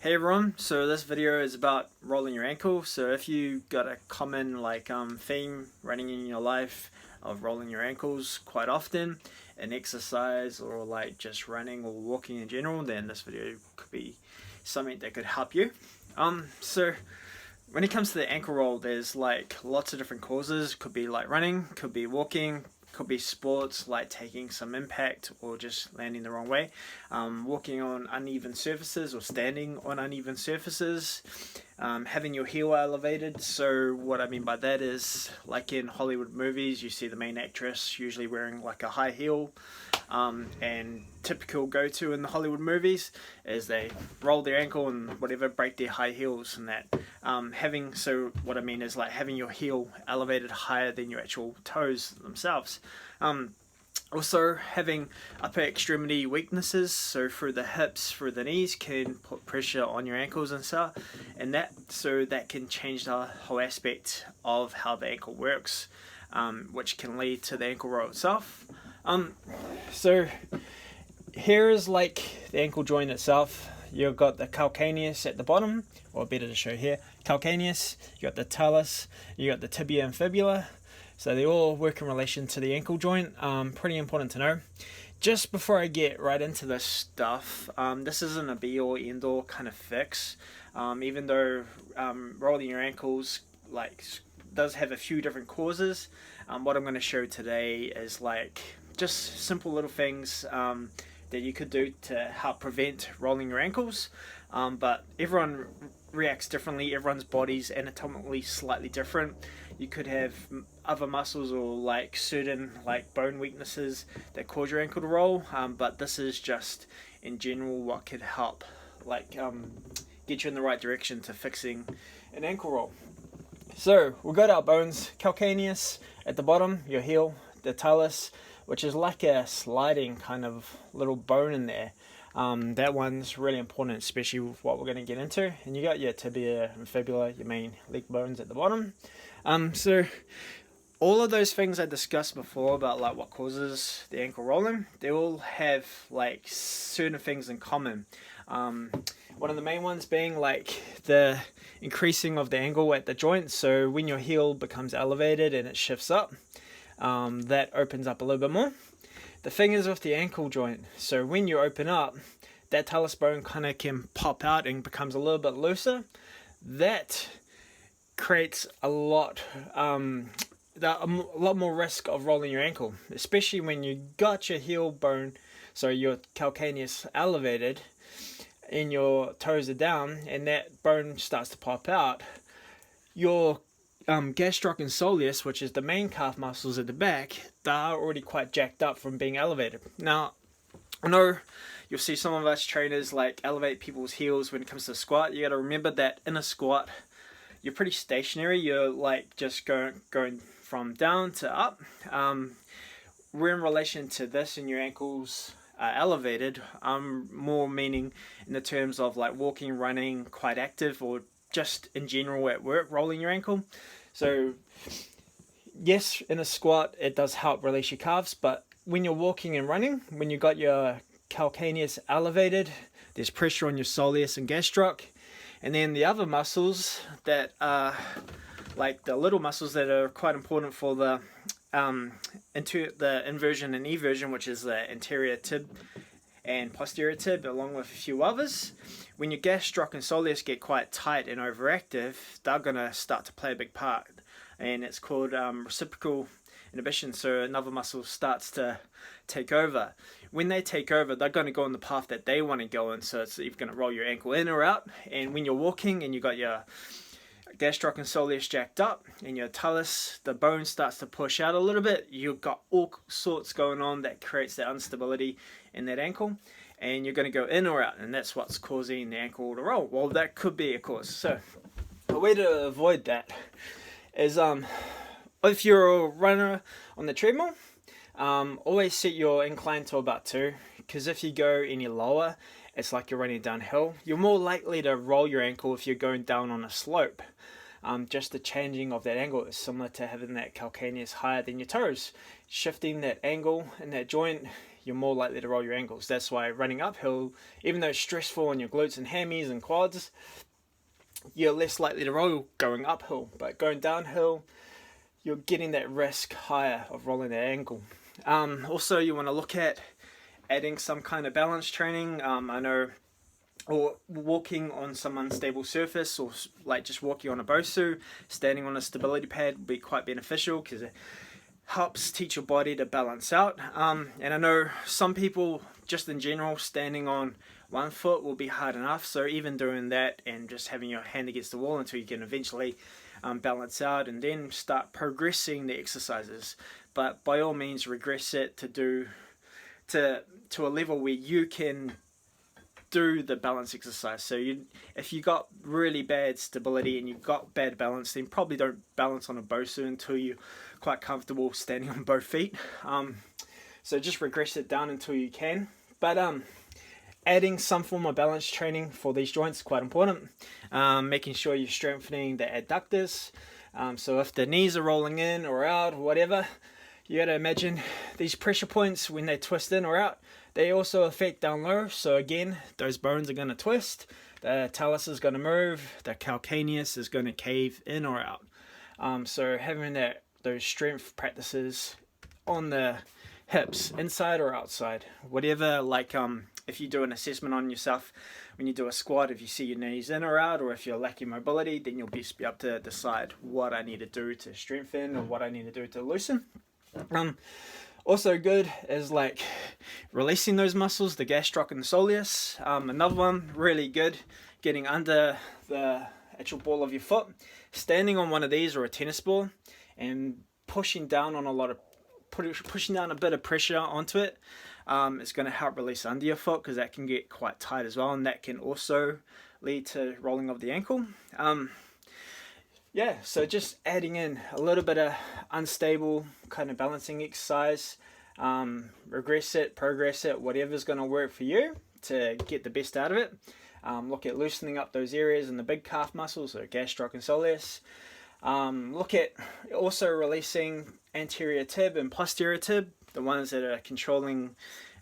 Hey everyone, so this video is about rolling your ankle. So if you got a common theme running in your life of rolling your ankles quite often in exercise or like just running or walking in general, then this video could be something that could help you. So when it comes to the ankle roll, there's like lots of different causes. Could be like running, could be walking, could be sports like taking some impact or just landing the wrong way, walking on uneven surfaces or standing on uneven surfaces, having your heel elevated. So what I mean by that is, like in Hollywood movies, you see the main actress usually wearing like a high heel, and typical go-to in the Hollywood movies is they roll their ankle and whatever, break their high heels and that. So what I mean is like having your heel elevated higher than your actual toes themselves. Also having upper extremity weaknesses, so through the hips, through the knees, can put pressure on your ankles and stuff, and that can change the whole aspect of how the ankle works, which can lead to the ankle roll itself. So here is like the ankle joint itself. You've got the calcaneus at the bottom, or better to show here, calcaneus, you got the talus, you got the tibia and fibula. So they all work in relation to the ankle joint. Pretty important to know. Just before I get right into this stuff, this isn't a be all end all kind of fix. Even though rolling your ankles does have a few different causes, what I'm going to show today is like just simple little things that you could do to help prevent rolling your ankles. But everyone reacts differently. Everyone's body's anatomically slightly different. You could have other muscles or like certain like bone weaknesses that cause your ankle to roll, but this is just in general what could help get you in the right direction to fixing an ankle roll. So we've got our bones, calcaneus at the bottom, your heel, the talus, which is like a sliding kind of little bone in there. That one's really important, especially with what we're going to get into. And you got your tibia and fibula, your main leg bones at the bottom. So all of those things I discussed before about like what causes the ankle rolling, they all have like certain things in common. One of the main ones being like the increasing of the angle at the joint. So when your heel becomes elevated and it shifts up, that opens up a little bit more. The thing is with the ankle joint, so when you open up, that talus bone kind of can pop out and becomes a little bit looser. That creates a lot more risk of rolling your ankle, especially when you got your heel bone, so your calcaneus elevated and your toes are down and that bone starts to pop out. Your gastroc and soleus, which is the main calf muscles at the back, they are already quite jacked up from being elevated. Now, I know you'll see some of us trainers like elevate people's heels when it comes to squat. You got to remember that in a squat, you're pretty stationary. You're like just going from down to up. We're in relation to this, and your ankles are elevated. More meaning in the terms of like walking, running, quite active, or just in general at work, rolling your ankle. So yes, in a squat it does help release your calves, but when you're walking and running, when you got your calcaneus elevated, there's pressure on your soleus and gastroc, and then the other muscles that are like the little muscles that are quite important for the inversion and eversion, which is the anterior tib and posterior tib, along with a few others. When your gastroc and soleus get quite tight and overactive, they're going to start to play a big part, and it's called reciprocal inhibition. So another muscle starts to take over. When they take over, they're going to go on the path that they want to go in, so it's either going to roll your ankle in or out. And when you're walking and you got your gastroc and soleus jacked up and your talus, the bone starts to push out a little bit, you've got all sorts going on that creates that instability in that ankle, and you're going to go in or out, and that's what's causing the ankle to roll. Well, that could be a cause. So a way to avoid that is if you're a runner on the treadmill, always set your incline to about 2, because if you go any lower, it's like you're running downhill. You're more likely to roll your ankle if you're going down on a slope. Just the changing of that angle is similar to having that calcaneus higher than your toes. Shifting that angle in that joint you're more likely to roll your ankles. That's why running uphill, even though it's stressful on your glutes and hammies and quads, you're less likely to roll going uphill. But going downhill, you're getting that risk higher of rolling that ankle. Also, you want to look at adding some kind of balance training. I know, or walking on some unstable surface, or like just walking on a BOSU, standing on a stability pad would be quite beneficial because it helps teach your body to balance out. And I know some people, just in general, standing on one foot will be hard enough. So even doing that and just having your hand against the wall until you can eventually balance out, and then start progressing the exercises. But by all means, regress it to a level where you can do the balance exercise. So if you got really bad stability and you've got bad balance, then probably don't balance on a BOSU until you're quite comfortable standing on both feet. So just regress it down until you can. But adding some form of balance training for these joints is quite important. Making sure you're strengthening the adductors. So if the knees are rolling in or out or whatever, you got to imagine these pressure points when they twist in or out, they also affect down low. So again, those bones are going to twist, the talus is going to move, the calcaneus is going to cave in or out. So having those strength practices on the hips, inside or outside, whatever, like if you do an assessment on yourself when you do a squat, if you see your knees in or out, or if you're lacking mobility, then you'll be able to decide what I need to do to strengthen or what I need to do to loosen. Also good is like releasing those muscles, the gastroc and the soleus. Another one really good, getting under the actual ball of your foot, standing on one of these or a tennis ball and pushing down on pushing down a bit of pressure onto it. It's going to help release under your foot because that can get quite tight as well, and that can also lead to rolling of the ankle. Yeah, so just adding in a little bit of unstable kind of balancing exercise, regress it, progress it, whatever's going to work for you to get the best out of it. Look at loosening up those areas in the big calf muscles, so gastroc and soleus. Look at also releasing anterior tib and posterior tib, the ones that are controlling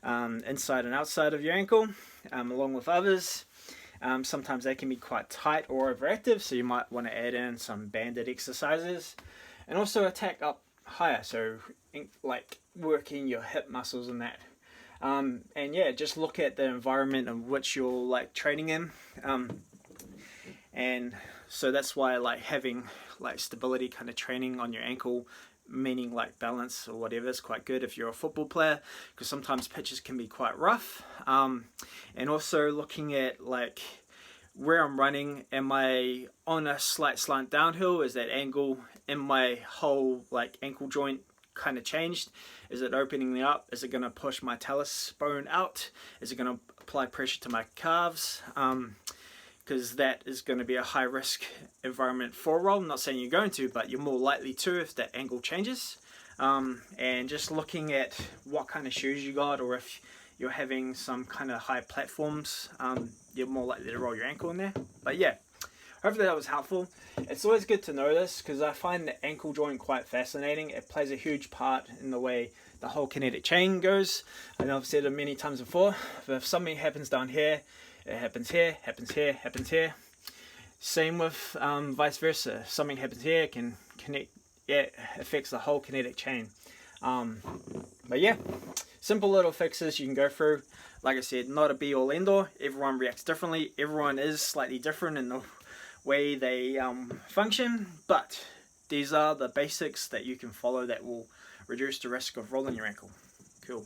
inside and outside of your ankle, along with others. Sometimes they can be quite tight or overactive, so you might want to add in some banded exercises, and also attack up higher, so like working your hip muscles and that. And yeah, just look at the environment in which you're like training in, and so that's why like having like stability kind of training on your ankle, meaning like balance or whatever, is quite good if you're a football player, because sometimes pitches can be quite rough. And also looking at like where I'm running, am I on a slight slant downhill? Is that angle in my whole like ankle joint kind of changed? Is it opening me up? Is it going to push my talus bone out? Is it going to apply pressure to my calves? Because that is going to be a high risk environment for a roll. I'm not saying you're going to, but you're more likely to if that angle changes. And just looking at what kind of shoes you got, or if you're having some kind of high platforms, you're more likely to roll your ankle in there. But yeah, hopefully that was helpful. It's always good to know this because I find the ankle joint quite fascinating. It plays a huge part in the way the whole kinetic chain goes. I know I've said it many times before, but if something happens down here, it happens here, happens here, happens here. Same with vice versa. If something happens here, it can connect, yeah, it affects the whole kinetic chain. But yeah, simple little fixes you can go through. Like I said, not a be all end all. Everyone reacts differently. Everyone is slightly different in the way they function, but these are the basics that you can follow that will reduce the risk of rolling your ankle. Cool.